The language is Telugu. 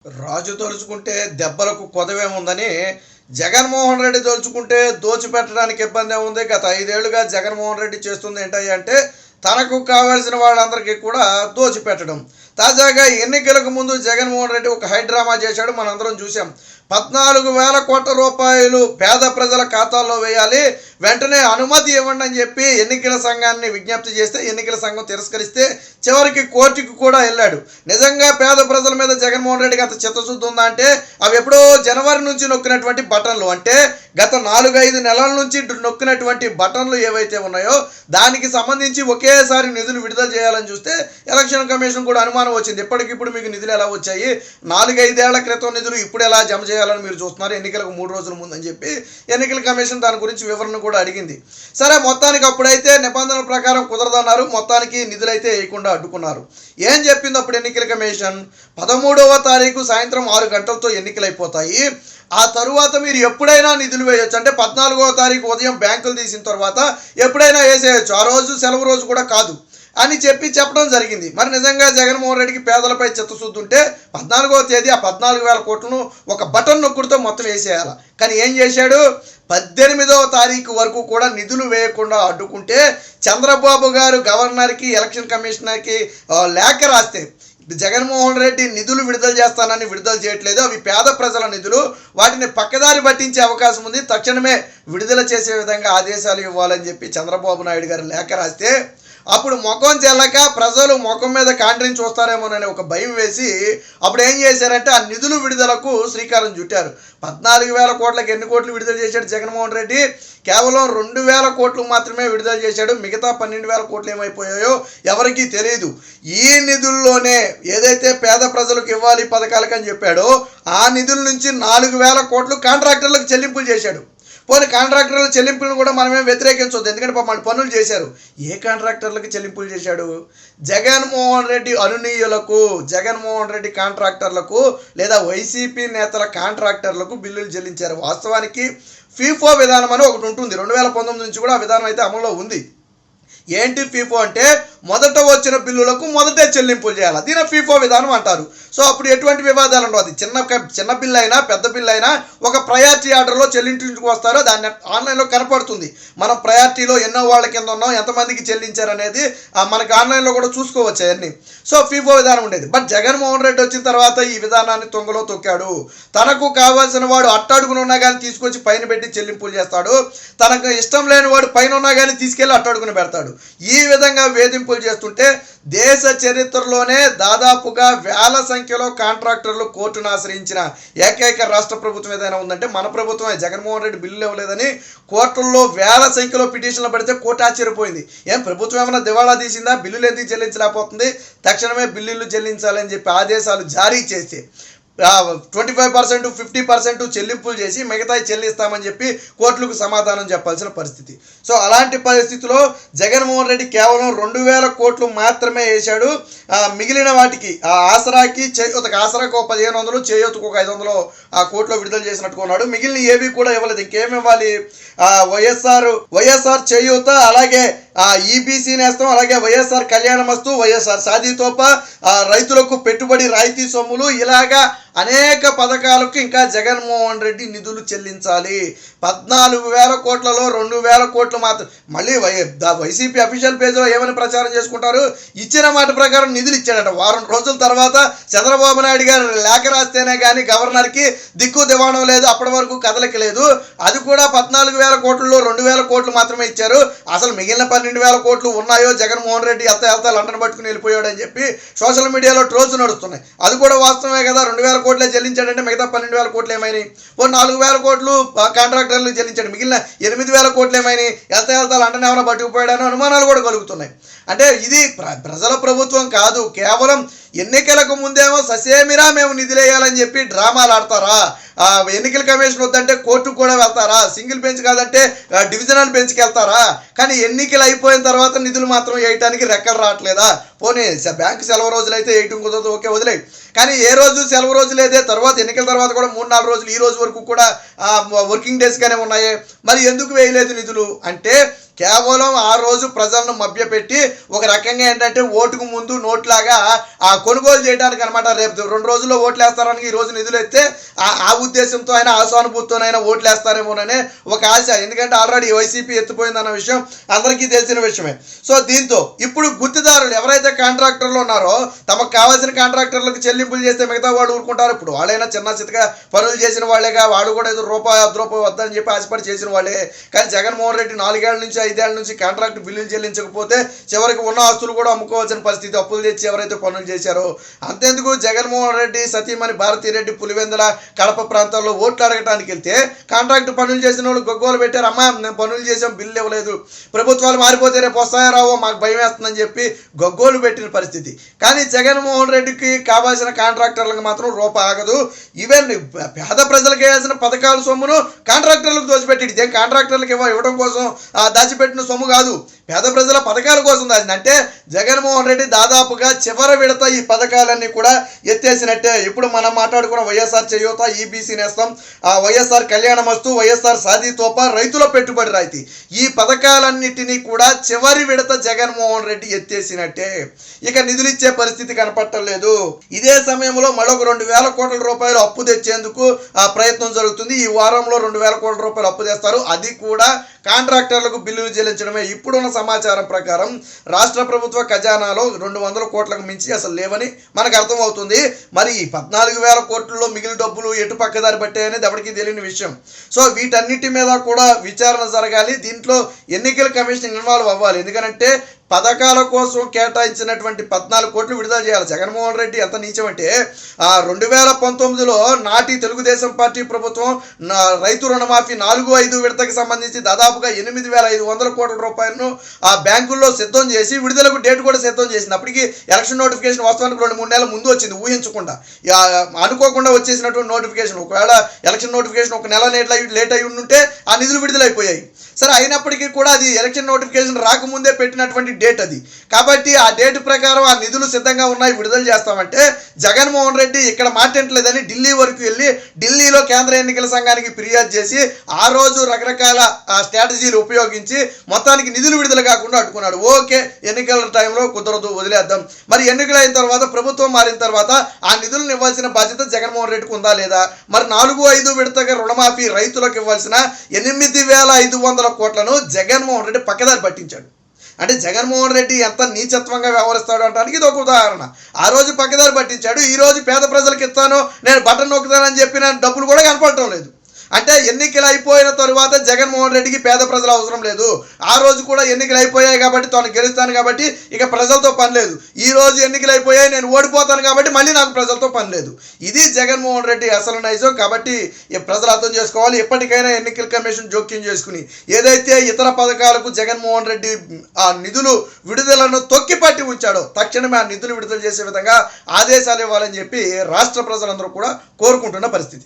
రాజు తలుచుకుంటే దెబ్బలకు కొదవేముందని జగన్మోహన్ రెడ్డి తలుచుకుంటే దోచిపెట్టడానికి ఇబ్బంది ఉంది. గత 5 ఏళ్లుగా జగన్మోహన్ రెడ్డి చేస్తుంది ఏంటయ్యా అంటే తనకు కావాల్సిన వాళ్ళందరికీ కూడా దోచిపెట్టడం. తాజాగా ఎన్నికలకు ముందు జగన్మోహన్ రెడ్డి ఒక హైడ్రామా చేశాడు, మనందరం చూసాం. 14,000 కోట్ల రూపాయలు పేద ప్రజల ఖాతాల్లో వేయాలి, వెంటనే అనుమతి ఇవ్వండి అని చెప్పి ఎన్నికల సంఘాన్ని విజ్ఞప్తి చేస్తే ఎన్నికల సంఘం తిరస్కరిస్తే చివరికి కోర్టుకు కూడా వెళ్ళాడు. నిజంగా పేద ప్రజల మీద జగన్మోహన్ రెడ్డికి అంత చిత్తశుద్ధి ఉందా అంటే అవి ఎప్పుడో జనవరి నుంచి నొక్కినటువంటి బటన్లు, అంటే గత 4-5 నెలల నుంచి నొక్కినటువంటి బటన్లు ఏవైతే ఉన్నాయో దానికి సంబంధించి ఒకేసారి నిధులు విడుదల చేయాలని చూస్తే ఎలక్షన్ కమిషన్ కూడా అనుమానం వచ్చింది. ఇప్పటికిప్పుడు మీకు నిధులు ఎలా వచ్చాయి, 4-5 ఏళ్ల క్రితం నిధులు ఇప్పుడు ఎలా జమ చేయాలని మీరు చూస్తున్నారు, ఎన్నికలకు 3 రోజుల ముందు అని చెప్పి ఎన్నికల కమిషన్ దాని గురించి వివరణ కూడా అడిగింది. సరే, మొత్తానికి అప్పుడైతే నిబంధనల ప్రకారం కుదరదన్నారు, మొత్తానికి నిధులైతే వేయకుండా అడ్డుకున్నారు. ఏం చెప్పింది అప్పుడు ఎన్నికల కమిషన్? 13వ తారీఖు సాయంత్రం 6 గంటలతో ఎన్నికలు అయిపోతాయి, ఆ తరువాత మీరు ఎప్పుడైనా నిధులు వేయొచ్చు. అంటే 14వ తారీఖు ఉదయం బ్యాంకులు తీసిన తర్వాత ఎప్పుడైనా వేసేయచ్చు, ఆ రోజు సెలవు రోజు కూడా కాదు అని చెప్పడం జరిగింది. మరి నిజంగా జగన్మోహన్ రెడ్డికి పేదలపై చిత్తశుద్ధి ఉంటే 14వ తేదీ ఆ 14,000 కోట్లను ఒక బటన్ నొక్కుడుతో మొత్తం వేసేయాలి. కానీ ఏం చేశాడు? 18వ తారీఖు వరకు కూడా నిధులు వేయకుండా అడ్డుకుంటే చంద్రబాబు గారు గవర్నర్కి ఎలక్షన్ కమిషనర్కి లేఖ రాస్తే జగన్మోహన్ రెడ్డి నిధులు విడుదల చేస్తానని విడుదల చేయట్లేదు, అవి పేద ప్రజల నిధులు, వాటిని పక్కదారి పట్టించే అవకాశం ఉంది, తక్షణమే విడుదల చేసే విధంగా ఆదేశాలు ఇవ్వాలని చెప్పి చంద్రబాబు నాయుడు గారు లేఖ రాస్తే అప్పుడు ముఖం చెల్లక ప్రజలు ముఖం మీద కాండ్రిని చూస్తారేమోనని ఒక భయం వేసి అప్పుడు ఏం చేశారంటే ఆ నిధులు విడుదలకు శ్రీకారం చుట్టారు. 14,000 కోట్లకు ఎన్ని కోట్లు విడుదల చేశాడు జగన్మోహన్ రెడ్డి? కేవలం 2,000 కోట్లు మాత్రమే విడుదల చేశాడు. మిగతా 12,000 కోట్లు ఏమైపోయాయో ఎవరికీ తెలియదు. ఈ నిధుల్లోనే ఏదైతే పేద ప్రజలకు ఇవ్వాలి పథకాలకని చెప్పాడో ఆ నిధుల నుంచి 4,000 కోట్లు కాంట్రాక్టర్లకు చెల్లింపులు చేశాడు. పోనీ కాంట్రాక్టర్ల చెల్లింపులను కూడా మనమేం వ్యతిరేకించవద్దు, ఎందుకంటే మన పనులు చేశారు. ఏ కాంట్రాక్టర్లకు చెల్లింపులు చేశాడు? జగన్మోహన్ రెడ్డి అనునీయులకు, జగన్మోహన్ రెడ్డి కాంట్రాక్టర్లకు లేదా వైసీపీ నేతల కాంట్రాక్టర్లకు బిల్లులు చెల్లించారు. వాస్తవానికి ఫీఫో విధానం అని ఒకటి ఉంటుంది, 2019 నుంచి కూడా ఆ విధానం అయితే అమల్లో ఉంది. ఏంటి ఫీఫో అంటే మొదట వచ్చిన బిల్లులకు మొదటే చెల్లింపులు చేయాలి, దీని ఫీఫో విధానం అంటారు. సో అప్పుడు ఎటువంటి వివాదాలు ఉండవు, అది చిన్న బిల్లు అయినా పెద్ద బిల్లు అయినా ఒక ప్రయారిటీ ఆర్డర్లో చెల్లించుకు వస్తారో దాన్ని ఆన్లైన్లో కనపడుతుంది. మనం ప్రయారిటీలో ఎన్నో వాళ్ళ కింద ఉన్నాం, ఎంతమందికి చెల్లించారు అనేది మనకి ఆన్లైన్లో కూడా చూసుకోవచ్చు అవన్నీ. సో ఫీఫో విధానం ఉండేది. బట్ జగన్మోహన్ రెడ్డి వచ్చిన తర్వాత ఈ విధానాన్ని తొంగలో తొక్కాడు. తనకు కావాల్సిన వాడు అట్టడుగున ఉన్నా కానీ తీసుకొచ్చి పైన పెట్టి చెల్లింపులు చేస్తాడు, తనకు ఇష్టం లేని వాడు పైన ఉన్నా కానీ తీసుకెళ్ళి అట్టడుగున పెడతాడు. ఈ విధంగా వేధింపులు చేస్తుంటే దేశ చరిత్రలోనే దాదాపుగా వేల సంఖ్యలో కాంట్రాక్టర్లు కోర్టును ఆశ్రయించిన ఏకైక రాష్ట్ర ప్రభుత్వం ఏదైనా ఉందంటే మన ప్రభుత్వమే. జగన్మోహన్ రెడ్డి బిల్లు ఇవ్వలేదని కోర్టుల్లో వేల సంఖ్యలో పిటిషన్లు పడితే కోర్టు ఆశ్చర్యపోయింది. ఏం ప్రభుత్వం ఏమైనా దివాళా తీసిందా? బిల్లులు ఎందుకు చెల్లించలేకపోతుంది? తక్షణమే బిల్లులు చెల్లించాలని చెప్పి ఆదేశాలు జారీ చేసి 25%, 50% చెల్లింపులు చేసి మిగతాయి చెల్లిస్తామని చెప్పి కోర్టులకు సమాధానం చెప్పాల్సిన పరిస్థితి. సో అలాంటి పరిస్థితిలో జగన్మోహన్ రెడ్డి కేవలం 2,000 కోట్లు మాత్రమే వేశాడు. మిగిలిన వాటికి ఆసరాకి ఆసరాకు 1,500, చేయూతకు 500 ఆ కోట్లో విడుదల చేసినట్టుగా ఉన్నాడు. మిగిలిన ఏవి కూడా ఇవ్వలేదు. ఇంకేమి ఇవ్వాలి? వైఎస్ఆర్ చేయూత, అలాగే ఈబీసీ నేస్తం, అలాగే వైఎస్ఆర్ కళ్యాణమస్తు, వైఎస్ఆర్ షాదీతోప, రైతులకు పెట్టుబడి రాయితీ సొమ్ములు, ఇలాగా అనేక పథకాలకు ఇంకా జగన్మోహన్ రెడ్డి నిధులు చెల్లించాలి. 14,000 కోట్లలో 2,000 కోట్లు మాత్రం. మళ్ళీ వైసీపీ అఫీషియల్ పేజ్లో ఏమని ప్రచారం చేసుకుంటారు? ఇచ్చిన మాట ప్రకారం నిధులు ఇచ్చాడట. వారం రోజుల తర్వాత చంద్రబాబు నాయుడు గారు లేఖ రాస్తేనే కానీ గవర్నర్కి దిక్కు దివాణం లేదు, అప్పటి వరకు కదలిక లేదు. అది కూడా 14,000 కోట్లలో 2,000 కోట్లు మాత్రమే ఇచ్చారు. అసలు మిగిలిన 12,000 కోట్లు ఉన్నాయో జగన్మోహన్ రెడ్డి వెళ్తా లండన్ పట్టుకుని వెళ్ళిపోయాడు అని చెప్పి సోషల్ మీడియాలో ట్రోల్స్ నడుస్తున్నాయి. అది కూడా వాస్తవమే కదా, 2,000 కోట్లే చెల్లించాడంటే మిగతా 12,000 కోట్లు ఏమైనాయి? 4,000 కోట్లు కాంట్రాక్టర్లు చెల్లించాడు, మిగిలిన 8,000 కోట్లు ఏమైనాయి? వెళ్తా లండన్ ఏమైనా పట్టుకుపోయాడని అనుమానాలు కూడా కలుగుతున్నాయి. అంటే ఇది ప్రజల ప్రభుత్వం కాదు, కేవలం ఎన్నికలకు ముందేమో ససేమిరా మేము నిధులేయాలని చెప్పి డ్రామాలు ఆడతారా? ఎన్నికల కమిషన్ వద్దంటే కోర్టుకు కూడా వెళ్తారా? సింగిల్ బెంచ్ కాదంటే డివిజనల్ బెంచ్కి వెళ్తారా? కానీ ఎన్నికలు అయిపోయిన తర్వాత నిధులు మాత్రం వేయటానికి రెక్కలు రావట్లేదా? పోనీ బ్యాంకు సెలవు రోజులు అయితే వేయటం కుదరదు, ఓకే వదిలేయి. కానీ ఏ రోజు సెలవు రోజు లేదే, తర్వాత ఎన్నికల తర్వాత కూడా 3-4 రోజులు ఈ రోజు వరకు కూడా వర్కింగ్ డేస్గానే ఉన్నాయి. మరి ఎందుకు వేయలేదు నిధులు అంటే కేవలం ఆ రోజు ప్రజలను మభ్యపెట్టి ఒక రకంగా ఏంటంటే ఓటుకు ముందు నోట్లాగా కొనుగోలు చేయడానికి అనమాట. రేపు 2 రోజుల్లో ఓట్లు వేస్తారని ఈ రోజు నిధులు ఎత్తే ఆ ఉద్దేశంతో అయినా ఆసానుభూతితోనైనా ఓట్లు వేస్తారేమోననే ఒక ఆశ. ఎందుకంటే ఆల్రెడీ వైసీపీ ఎత్తిపోయిందన్న విషయం అందరికీ తెలిసిన విషయమే. సో దీంతో ఇప్పుడు గుర్తుదారులు ఎవరైతే కాంట్రాక్టర్లు ఉన్నారో తమకు కావాల్సిన కాంట్రాక్టర్లకు చెల్లింపులు చేస్తే మిగతా వాళ్ళు ఊరుకుంటారు. ఇప్పుడు వాళ్ళైనా చిన్న చితగా పనులు చేసిన వాళ్ళేగా, వాడు కూడా ఏదో రూపాయి 10 రూపాయలు వద్దని చెప్పి ఆశపడి చేసిన వాళ్ళే. కానీ జగన్మోహన్ రెడ్డి 4 ఏళ్ల నుంచి 5 ఏళ్ల నుంచి కాంట్రాక్ట్ బిల్లులు చెల్లించకపోతే చివరికి ఉన్న ఆస్తులు కూడా అమ్ముకోవాల్సిన పరిస్థితి, అప్పులు తెచ్చి ఎవరైతే పనులు చేశారో. అంతేందుకు జగన్మోహన్ రెడ్డి సతీమణి భారతీరెడ్డి పులివెందుల కడప ప్రాంతాల్లో ఓట్లు అడగటానికి వెళ్తే కాంట్రాక్ట్ పనులు చేసిన వాళ్ళు గొగ్గోలు పెట్టారు. అమ్మా మేము పనులు చేసాం, బిల్లు ఇవ్వలేదు, ప్రభుత్వాలు మారిపోతే రేపు వస్తాయో రావో మాకు భయం వేస్తుందని చెప్పి గొగ్గోలు పెట్టిన పరిస్థితి. కానీ జగన్మోహన్ రెడ్డికి కావాల్సిన కాంట్రాక్టర్లకు మాత్రం రూపాయి ఆగదు. ఈవెన్ పేద ప్రజలకు వేయాల్సిన పథకాల సొమ్మును కాంట్రాక్టర్లకు దోచిపెట్టి, ఇదే కాంట్రాక్టర్లకు ఇవ్వడం కోసం దాచిపెట్టిన సొమ్ము కాదు, పేద ప్రజల పథకాల కోసం దాచింది. అంటే జగన్మోహన్ రెడ్డి దాదాపుగా చివరి విడత ఈ పథకాలన్నీ కూడా ఎత్తేసినట్టే. ఇప్పుడు మనం మాట్లాడుకున్న వైఎస్ఆర్ చేయూత, ఈబీసీ నేస్తం, వైఎస్ఆర్ కళ్యాణమస్తు, వైఎస్ఆర్ సాది తోప, రైతుల పెట్టుబడి రాయితీ, ఈ పథకాలన్నిటినీ కూడా చివరి విడత జగన్మోహన్ రెడ్డి ఎత్తేసినట్టే. ఇక నిధులు ఇచ్చే పరిస్థితి కనపట్టలేదు. ఇదే సమయంలో మరొక 2,000 కోట్ల రూపాయలు అప్పు తెచ్చేందుకు ప్రయత్నం జరుగుతుంది. ఈ వారంలో 2,000 కోట్ల రూపాయలు అప్పు తెస్తారు. అది కూడా కాంట్రాక్టర్లకు బిల్లులు చెల్లించడమే. ఇప్పుడున్న సమాచారం ప్రకారం రాష్ట్ర ప్రభుత్వ ఖజానాలో 200 కోట్లకు మించి అసలు లేవని మనకు అర్థమవుతుంది. మరి ఈ 14,000 కోట్లలో మిగిలిన డబ్బులు ఎటు పక్కదారి పట్టాయి అనేది ఎవరికీ తెలియని విషయం. సో వీటన్నిటి మీద కూడా విచారణ జరగాలి. దీంట్లో ఎన్నికల కమిషన్ ఇన్వాల్వ్ అవ్వాలి. ఎందుకంటే పథకాల కోసం కేటాయించినటువంటి 14 కోట్లు విడుదల చేయాలి. జగన్మోహన్ రెడ్డి ఎంత నీచమంటే 2019లో నాటి తెలుగుదేశం పార్టీ ప్రభుత్వం రైతు రుణమాఫీ 4-5 విడతకి సంబంధించి దాదాపుగా 8,500 కోట్ల రూపాయలను ఆ బ్యాంకుల్లో సిద్ధం చేసి విడుదలకు డేట్ కూడా సిద్ధం చేసింది. అప్పటికి ఎలక్షన్ నోటిఫికేషన్ వాస్తవానికి 2-3 నెలల ముందు వచ్చింది, ఊహించకుండా అనుకోకుండా వచ్చేసినటువంటి నోటిఫికేషన్. ఒకవేళ ఎలక్షన్ నోటిఫికేషన్ 1 నెల లేట్ అయి ఉంటే ఆ నిధులు విడుదలైపోయాయి. సరే, అయినప్పటికీ కూడా అది ఎలక్షన్ నోటిఫికేషన్ రాకముందే పెట్టినటువంటి డేట్ అది. కాబట్టి ఆ డేట్ ప్రకారం ఆ నిధులు సిద్ధంగా ఉన్నాయి, విడుదల చేస్తామంటే జగన్మోహన్ రెడ్డి ఇక్కడ మాట్లాడలేదని ఢిల్లీ వరకు వెళ్ళి ఢిల్లీలో కేంద్ర ఎన్నికల సంఘానికి ఫిర్యాదు చేసి ఆ రోజు రకరకాల స్ట్రాటజీలు ఉపయోగించి మొత్తానికి నిధులు విడుదల కాకుండా అడ్డుకున్నాడు. ఓకే, ఎన్నికల టైంలో కుదరదు, వదిలేద్దాం. మరి ఎన్నికలు అయిన తర్వాత ప్రభుత్వం మారిన తర్వాత ఆ నిధులను ఇవ్వాల్సిన బాధ్యత జగన్మోహన్ రెడ్డికి ఉందా లేదా? మరి 4-5 విడతగా రుణమాఫీ రైతులకు ఇవ్వాల్సిన 8,500 కోట్లను జగన్మోహన్ రెడ్డి పక్కదారి పట్టించాడు. అంటే జగన్మోహన్ రెడ్డి ఎంత నీచత్వంగా వ్యవహరిస్తాడు అంటానికి ఇది ఒక ఉదాహరణ. ఆ రోజు పక్కదారి పట్టించాడు, ఈ రోజు పేద ప్రజలకు ఇస్తాను, నేను బటన్ నొక్కుతానని చెప్పిన డబ్బులు కూడా కనపడటం లేదు. అంటే ఎన్నికలు అయిపోయిన తరువాత జగన్మోహన్ రెడ్డికి పేద ప్రజలు అవసరం లేదు. ఆ రోజు కూడా ఎన్నికలు అయిపోయాయి కాబట్టి తాను గెలుస్తాను కాబట్టి ఇక ప్రజలతో పని లేదు. ఈ రోజు ఎన్నికలు అయిపోయాయి, నేను ఓడిపోతాను కాబట్టి మళ్ళీ నాకు ప్రజలతో పని లేదు. ఇది జగన్మోహన్ రెడ్డి అసలు నైజం. కాబట్టి ప్రజలు అర్థం చేసుకోవాలి. ఎప్పటికైనా ఎన్నికల కమిషన్ జోక్యం చేసుకుని ఏదైతే ఇతర పథకాలకు జగన్మోహన్ రెడ్డి ఆ నిధులు విడుదలను తొక్కిపట్టి ఉంచాడో తక్షణమే ఆ నిధులు విడుదల చేసే విధంగా ఆదేశాలు ఇవ్వాలని చెప్పి రాష్ట్ర ప్రజలందరూ కూడా కోరుకుంటున్న పరిస్థితి.